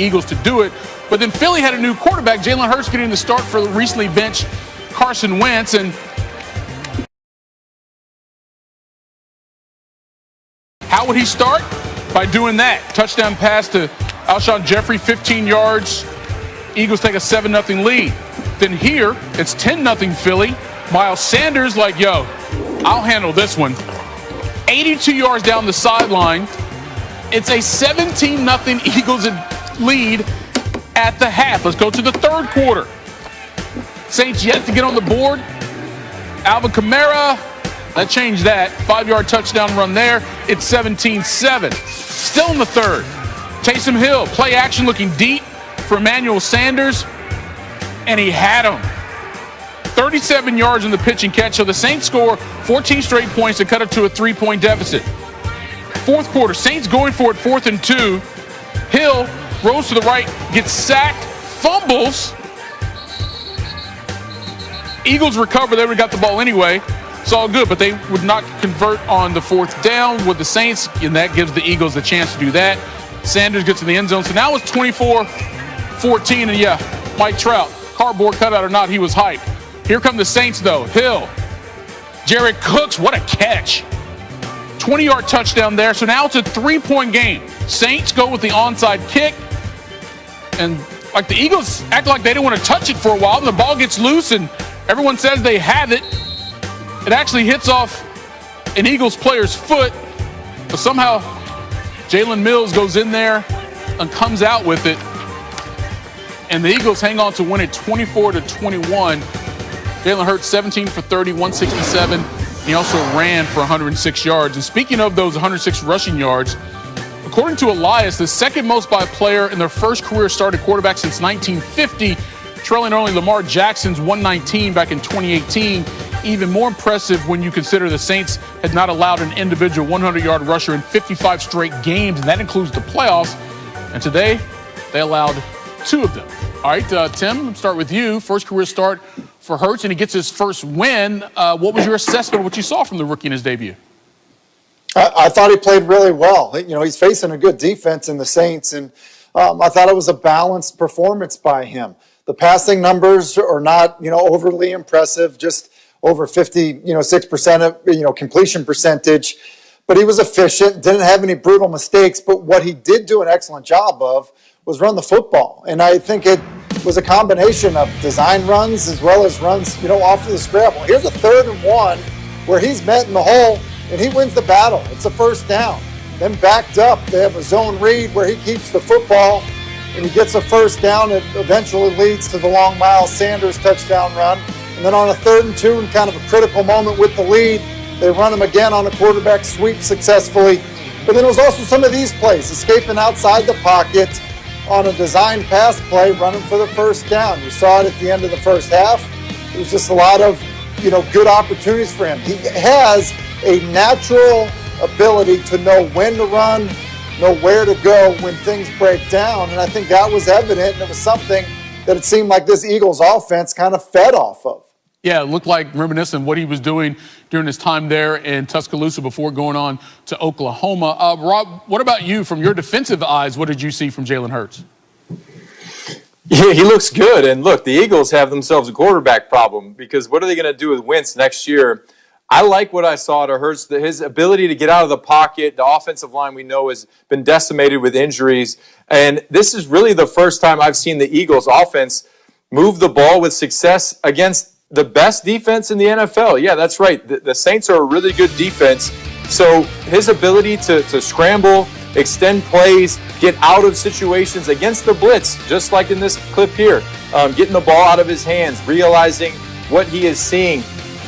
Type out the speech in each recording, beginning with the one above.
Eagles to do it. But then Philly had a new quarterback, Jalen Hurts, getting the start for the recently benched Carson Wentz. And how would he start? By doing that. Touchdown pass to Alshon Jeffrey, 15 yards. Eagles take a 7-0 lead. Then here, it's 10-0 Philly. Miles Sanders like, yo, I'll handle this one. 82 yards down the sideline. It's a 17-0 Eagles lead at the half. Let's go to the third quarter. Saints yet to get on the board. Alvin Kamara, that changed that. 5-yard touchdown run there. It's 17-7. Still in the third. Taysom Hill, play action looking deep for Emmanuel Sanders. And he had him. 37 yards in the pitch and catch. So the Saints score 14 straight points to cut it to a 3-point deficit. Fourth quarter, Saints going for it, 4th and 2. Hill rolls to the right, gets sacked, fumbles. Eagles recover. They would have got the ball anyway. It's all good, but they would not convert on the 4th down with the Saints, and that gives the Eagles a chance to do that. Sanders gets in the end zone. So now it's 24-14, and yeah, Mike Trout, cardboard cutout or not, he was hyped. Here come the Saints, though. Hill, Jared Cooks, what a catch. 20-yard touchdown there. So now it's a 3-point game. Saints go with the onside kick. And like the Eagles act like they didn't want to touch it for a while. And the ball gets loose and everyone says they have it. It actually hits off an Eagles player's foot. But somehow Jalen Mills goes in there and comes out with it. And the Eagles hang on to win it 24-21. Jalen Hurts 17 for 30, 167. He also ran for 106 yards. And speaking of those 106 rushing yards, according to Elias, the second most by a player in their first career started quarterback since 1950, trailing only Lamar Jackson's 119 back in 2018. Even more impressive when you consider the Saints had not allowed an individual 100-yard rusher in 55 straight games, and that includes the playoffs. And today, they allowed 2 of them. All right, Tim, let's start with you. First career start for Hurts, and he gets his first win. What was your assessment of what you saw from the rookie in his debut? I thought he played really well. You know, he's facing a good defense in the Saints, and I thought it was a balanced performance by him. The passing numbers are not, overly impressive, just over 6% of, completion percentage. But he was efficient, didn't have any brutal mistakes. But what he did do an excellent job of was run the football. And I think it was a combination of design runs as well as runs, off of the scramble. Here's a 3rd and 1 where he's met in the hole and he wins the battle. It's a first down. Then backed up, they have a zone read where he keeps the football and he gets a first down. It eventually leads to the long Miles Sanders touchdown run. And then on a 3rd and 2 and kind of a critical moment with the lead, they run him again on a quarterback sweep successfully. But then it was also some of these plays, escaping outside the pocket on a design pass play, running for the first down. You saw it at the end of the first half. It was just a lot of, good opportunities for him. He has a natural ability to know when to run, know where to go when things break down. And I think that was evident, and it was something that it seemed like this Eagles offense kind of fed off of. Yeah, it looked like reminiscent of what he was doing during his time there in Tuscaloosa before going on to Oklahoma. Rob, what about you? From your defensive eyes, what did you see from Jalen Hurts? Yeah, he looks good. And look, the Eagles have themselves a quarterback problem because what are they going to do with Wentz next year? I like what I saw to Hurts, his ability to get out of the pocket. The offensive line we know has been decimated with injuries. And this is really the first time I've seen the Eagles offense move the ball with success against the best defense in the NFL. Yeah, that's right. The Saints are a really good defense. So his ability to scramble, extend plays, get out of situations against the blitz, just like in this clip here, getting the ball out of his hands, realizing what he is seeing,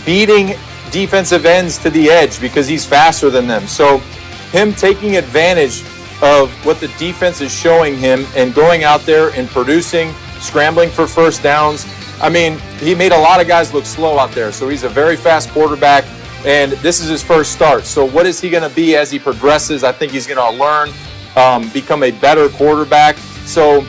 beating defensive ends to the edge because he's faster than them. So him taking advantage of what the defense is showing him and going out there and producing, scrambling for first downs. I mean, he made a lot of guys look slow out there. So he's a very fast quarterback, and this is his first start. So what is he going to be as he progresses? I think he's going to learn, become a better quarterback. So,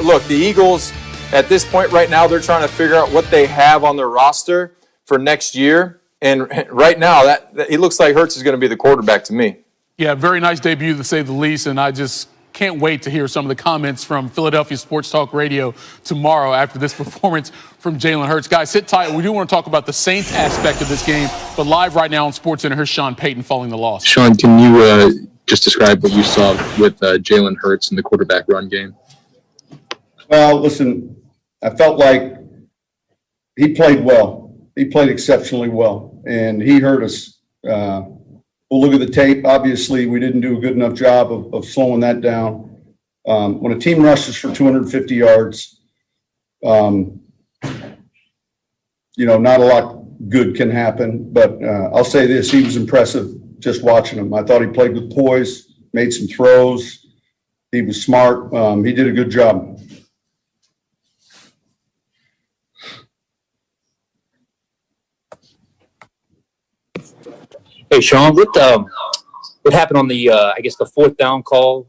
look, the Eagles, at this point right now, they're trying to figure out what they have on their roster for next year. And right now, it looks like Hurts is going to be the quarterback to me. Yeah, very nice debut to say the least, and I just can't wait to hear some of the comments from Philadelphia Sports Talk Radio tomorrow after this performance from Jalen Hurts. Guys, sit tight. We do want to talk about the Saints aspect of this game, but live right now on SportsCenter, here's Sean Payton following the loss. Sean, can you just describe what you saw with Jalen Hurts in the quarterback run game? Well, listen, I felt like he played well. He played exceptionally well, and he hurt us. We'll look at the tape. Obviously, we didn't do a good enough job of slowing that down. When a team rushes for 250 yards, not a lot good can happen. But I'll say this, he was impressive just watching him. I thought he played with poise, made some throws. He was smart. He did a good job. Hey, Sean, what happened on the the fourth down call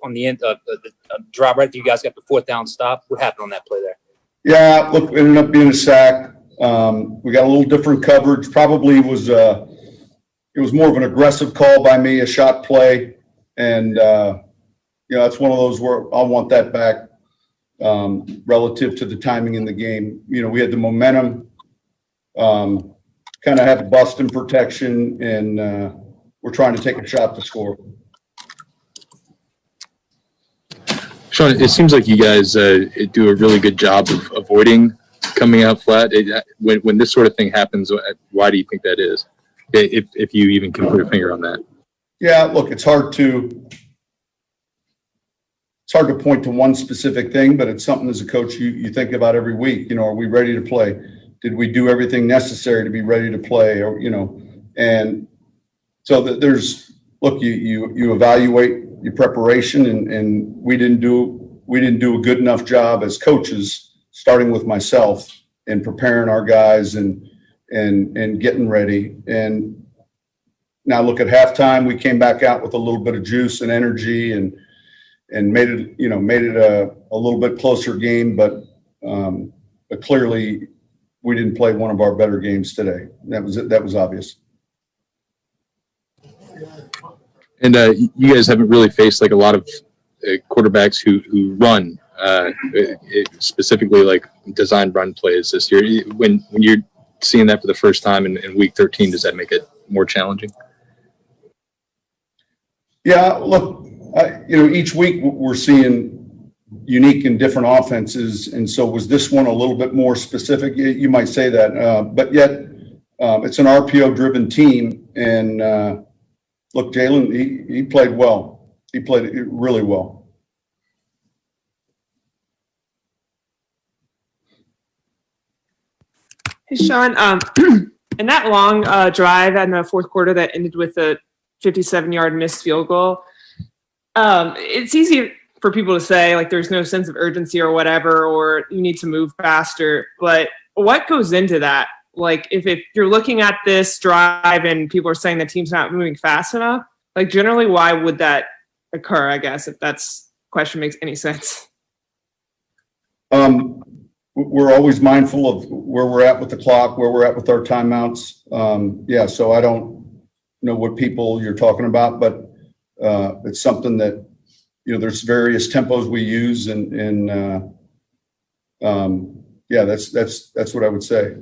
on the end of the drive right after you guys got the fourth down stop? What happened on that play there? Yeah, look, it ended up being a sack. We got a little different coverage. Probably it was more of an aggressive call by me, a shot play, and that's one of those where I want that back relative to the timing in the game. We had the momentum. Kind of had bust in protection, and we're trying to take a shot to score. Sean, it seems like you guys do a really good job of avoiding coming out flat. When this sort of thing happens, why do you think that is? If you even can put a finger on that. Yeah, look, it's hard to point to one specific thing, but it's something as a coach you think about every week. Are we ready to play? Did we do everything necessary to be ready to play? And so you evaluate your preparation, and we didn't do a good enough job as coaches, starting with myself, in preparing our guys and getting ready. And now look at halftime, we came back out with a little bit of juice and energy and made it a little bit closer game, but clearly we didn't play one of our better games today. That was obvious. And you guys haven't really faced like a lot of quarterbacks who run, specifically like design run plays this year. When you're seeing that for the first time in week 13, does that make it more challenging? Yeah, look, each week we're seeing unique and different offenses, and so was this one a little bit more specific? You might say that, but yet it's an RPO-driven team, and look, Jalen, he played well. He played really well. Hey, Sean, in that long drive in the fourth quarter that ended with a 57-yard missed field goal, it's easy for people to say, like, there's no sense of urgency or whatever, or you need to move faster. But what goes into that? Like, if you're looking at this drive and people are saying the team's not moving fast enough, like, generally, why would that occur, I guess, if that's question makes any sense? We're always mindful of where we're at with the clock, where we're at with our timeouts. So I don't know what people you're talking about, but it's something that, there's various tempos we use, and that's what I would say.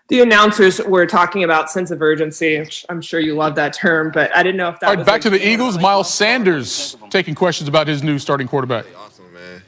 The announcers were talking about sense of urgency, which I'm sure you love that term, but I didn't know if that All right, back to the Eagles. Miles Sanders taking questions about his new starting quarterback. Awesome, man.